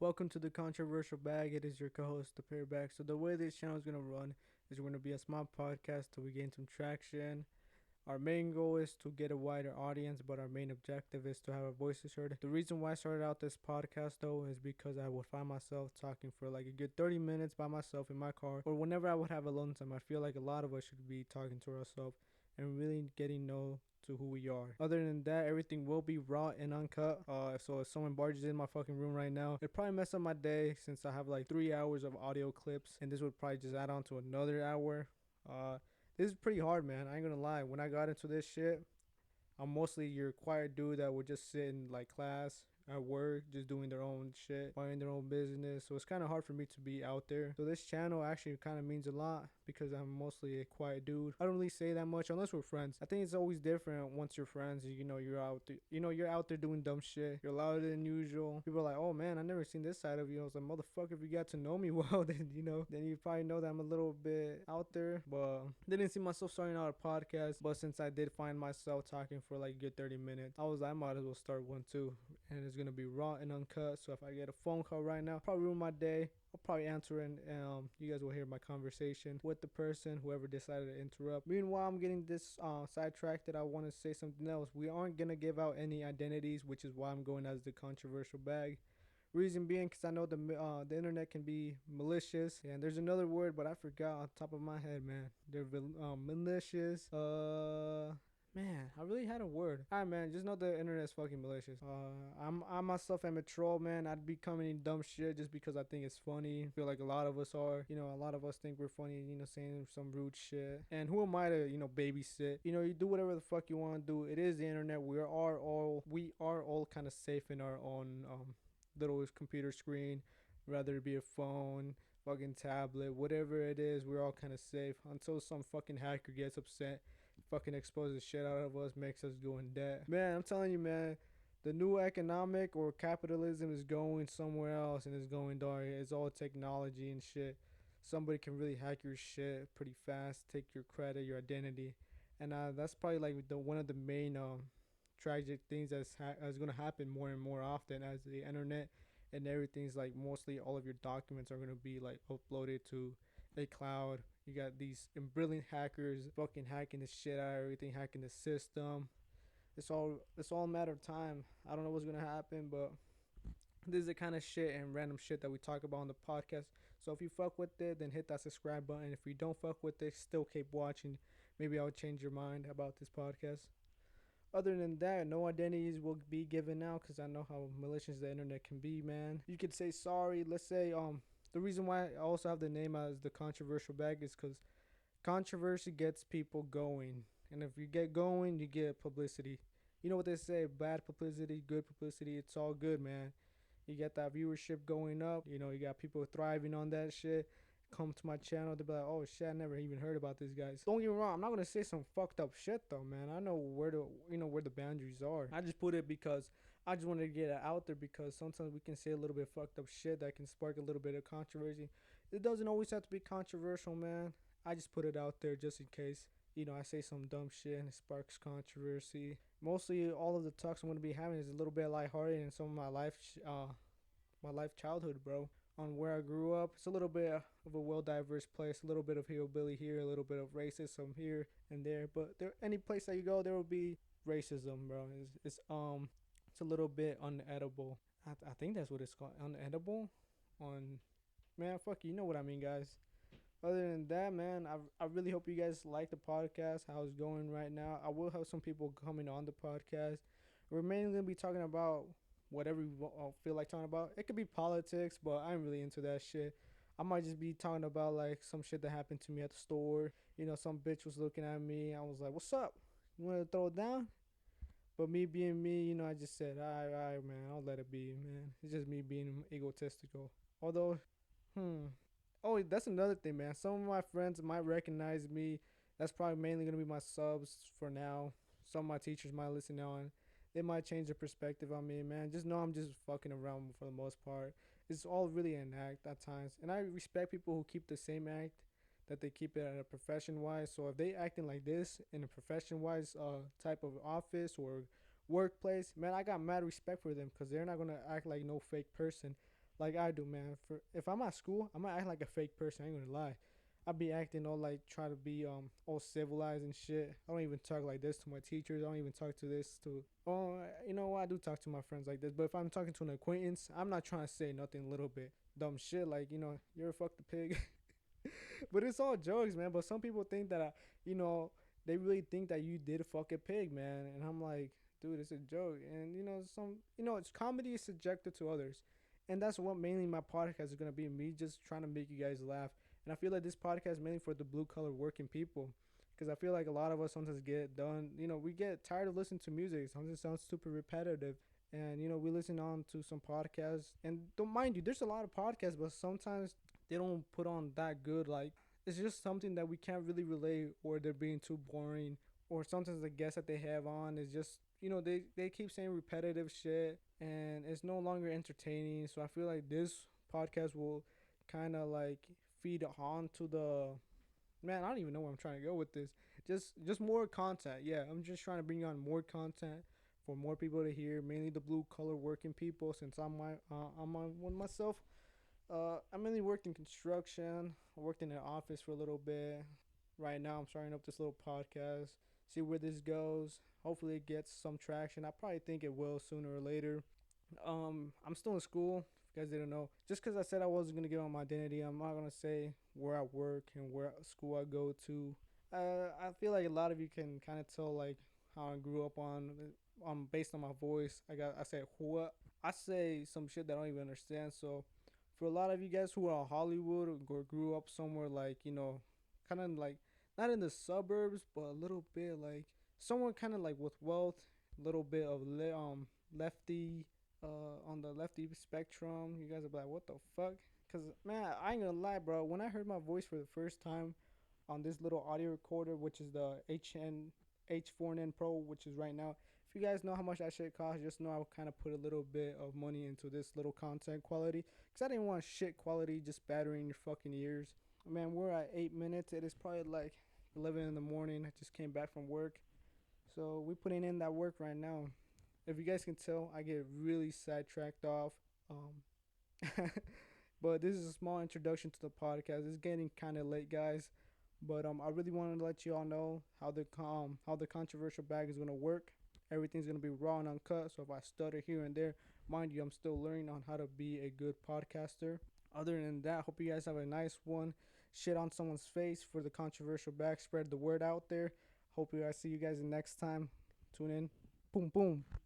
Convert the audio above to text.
Welcome to the Controversial Bag. It is your co-host, the Pairback. So the way this channel is gonna run is we're gonna be a small podcast till we gain some traction. Our main goal is to get a wider audience, but our main objective is to have our voices heard. The reason why I started out this podcast though is because I would find myself talking for like a good 30 minutes by myself in my car, or whenever I would have alone time. I feel like a lot of us should be talking to ourselves and really getting know to who we are. Other than that, everything will be raw and uncut. So if someone barges in my fucking room right now, it'd probably mess up my day since I have like 3 hours of audio clips, and this would probably just add on to another hour. This is pretty hard, man. I ain't gonna lie. When I got into this shit, I'm mostly your quiet dude that would just sit in like class at work, just doing their own shit, minding their own business. So it's kind of hard for me to be out there. So this channel actually kind of means a lot because I'm mostly a quiet dude. I don't really say that much unless we're friends. I think it's always different once you're friends. You know, you're out there. You know, you're out there doing dumb shit. You're louder than usual. People are like, "Oh man, I never seen this side of you." I was like, "Motherfucker, if you got to know me well, then you probably know that I'm a little bit out there." But didn't see myself starting out a podcast. But since I did find myself talking for like a good 30 minutes, I was like, I might as well start one too. And it's gonna be raw and uncut. So if I get a phone call right now, probably ruin my day. I'll probably answer and you guys will hear my conversation with the person, whoever decided to interrupt. Meanwhile, I'm getting this sidetracked that I want to say something else. We aren't going to give out any identities, which is why I'm going as the controversial bag. Reason being, because I know the internet can be malicious, and there's another word, but I forgot on top of my head, man. They're malicious. Man, I really had a word. Alright, man, just know the internet's fucking malicious. I myself am a troll, man. I'd be coming in dumb shit just because I think it's funny. I feel like a lot of us are. You know, a lot of us think we're funny, saying some rude shit. And who am I to, babysit? You do whatever the fuck you want to do. It is the internet. We are all kind of safe in our own little computer screen, rather it be a phone, fucking tablet, whatever it is, we're all kind of safe until some fucking hacker gets upset, fucking exposes the shit out of us, makes us go in debt. Man, I'm telling you, man, the new economic or capitalism is going somewhere else and it's going dark. It's all technology and shit. Somebody can really hack your shit pretty fast, take your credit, your identity, and that's probably like the one of the main tragic things that's going to happen more and more often as the internet and everything's like mostly all of your documents are going to be like uploaded to a cloud. You got these brilliant hackers fucking hacking the shit out of everything, hacking the system. It's all a matter of time. I don't know what's going to happen, but this is the kind of shit and random shit that we talk about on the podcast. So if you fuck with it, then hit that subscribe button. If you don't fuck with it, still keep watching. Maybe I'll change your mind about this podcast. Other than that, no identities will be given out because I know how malicious the internet can be, man. You could say sorry. Let's say the reason why I also have the name as the controversial bag is because controversy gets people going, and if you get going, you get publicity. You know what they say: bad publicity, good publicity. It's all good, man. You get that viewership going up. You got people thriving on that shit. Come to my channel, they'll be like, "Oh shit, I never even heard about these guys." Don't get me wrong, I'm not gonna say some fucked up shit though, man. I know where the boundaries are. I just put it because I just wanted to get it out there because sometimes we can say a little bit fucked up shit that can spark a little bit of controversy. It doesn't always have to be controversial, man. I just put it out there just in case. I say some dumb shit and it sparks controversy. Mostly, all of the talks I'm gonna be having is a little bit lighthearted and some of my life childhood, bro, on where I grew up. It's a little bit of a well diverse place, a little bit of hillbilly here, a little bit of racism here and there. But there, any place that you go, there will be racism, bro. It's a little bit unedible. I think that's what it's called, unedible. On Man, fuck you know what I mean, guys. Other than that, man, I really hope you guys like the podcast, how it's going right now. I will have some people coming on the podcast. We're mainly going to be talking about whatever we feel like talking about. It could be politics, but I'm really into that shit. I might just be talking about like some shit that happened to me at the store. Some bitch was looking at me. I was like, "What's up? You want to throw it down?" But me being me, I just said, "All right, man, I'll let it be, man." It's just me being egotistical. Although, hmm, oh, that's another thing, man. Some of my friends might recognize me. That's probably mainly gonna be my subs for now. Some of my teachers might listen on. They might change their perspective on me, man. Just know I'm just fucking around for the most part. It's all really an act at times, and I respect people who keep the same act that they keep it at a profession wise. So if they acting like this in a profession wise type of office or workplace, man, I got mad respect for them because they're not gonna act like no fake person. like I do, man. For if I'm at school, I'm gonna act like a fake person. I ain't gonna lie. I be acting all like try to be all civilized and shit. I don't even talk like this to my teachers. I don't even talk to this to you know what, I do talk to my friends like this. But if I'm talking to an acquaintance, I'm not trying to say nothing a little bit dumb shit like, you know, you're a fuck the pig. But it's all jokes, man. But some people think that you know, they really think that you did fuck a pig, man. And I'm like, dude, it's a joke. And you know, it's comedy is subjective to others, and that's what mainly my podcast is gonna be. Me just trying to make you guys laugh. And I feel like this podcast is mainly for the blue collar working people, because I feel like a lot of us sometimes get done. You know, we get tired of listening to music. Sometimes it sounds super repetitive. And you know, we listen on to some podcasts, and don't mind you, there's a lot of podcasts, but sometimes they don't put on that good. Like, it's just something that we can't really relate, or they're being too boring, or sometimes the guests that they have on is just, you know, they keep saying repetitive shit and it's no longer entertaining. So I feel like this podcast will kind of like feed on to the, man, I don't even know where I'm trying to go with this. Just more content. Yeah, I'm just trying to bring on more content for more people to hear, mainly the blue collar working people, since I'm on one myself. I mainly worked in construction. I worked in an office for a little bit. Right now, I'm starting up this little podcast. See where this goes. Hopefully, it gets some traction. I probably think it will sooner or later. I'm still in school. If you guys didn't know, just because I said I wasn't gonna give out my identity, I'm not gonna say where I work and where school I go to. I feel like a lot of you can kind of tell like how I grew up based on my voice. I say what I say some shit that I don't even understand. So for a lot of you guys who are in Hollywood or grew up somewhere like, you know, kind of like not in the suburbs, but a little bit like someone kind of like with wealth, a little bit of lefty, on the lefty spectrum. You guys are like, what the fuck? Cause man, I ain't gonna lie, bro. When I heard my voice for the first time on this little audio recorder, which is the H4n Pro, which is right now. If you guys know how much that shit costs, just know I kind of put a little bit of money into this little content quality, because I didn't want shit quality just battering your fucking ears. Man, we're at 8 minutes. It is probably like 11 in the morning. I just came back from work, so we putting in that work right now. If you guys can tell, I get really sidetracked off. But this is a small introduction to the podcast. It's getting kind of late, guys. But I really wanted to let you all know how the controversial bag is gonna work. Everything's gonna be raw and uncut. So if I stutter here and there, mind you, I'm still learning on how to be a good podcaster. Other than that, hope you guys have a nice one. Shit on someone's face for the controversial bag. Spread the word out there. Hope you guys see you guys next time. Tune in. Boom boom.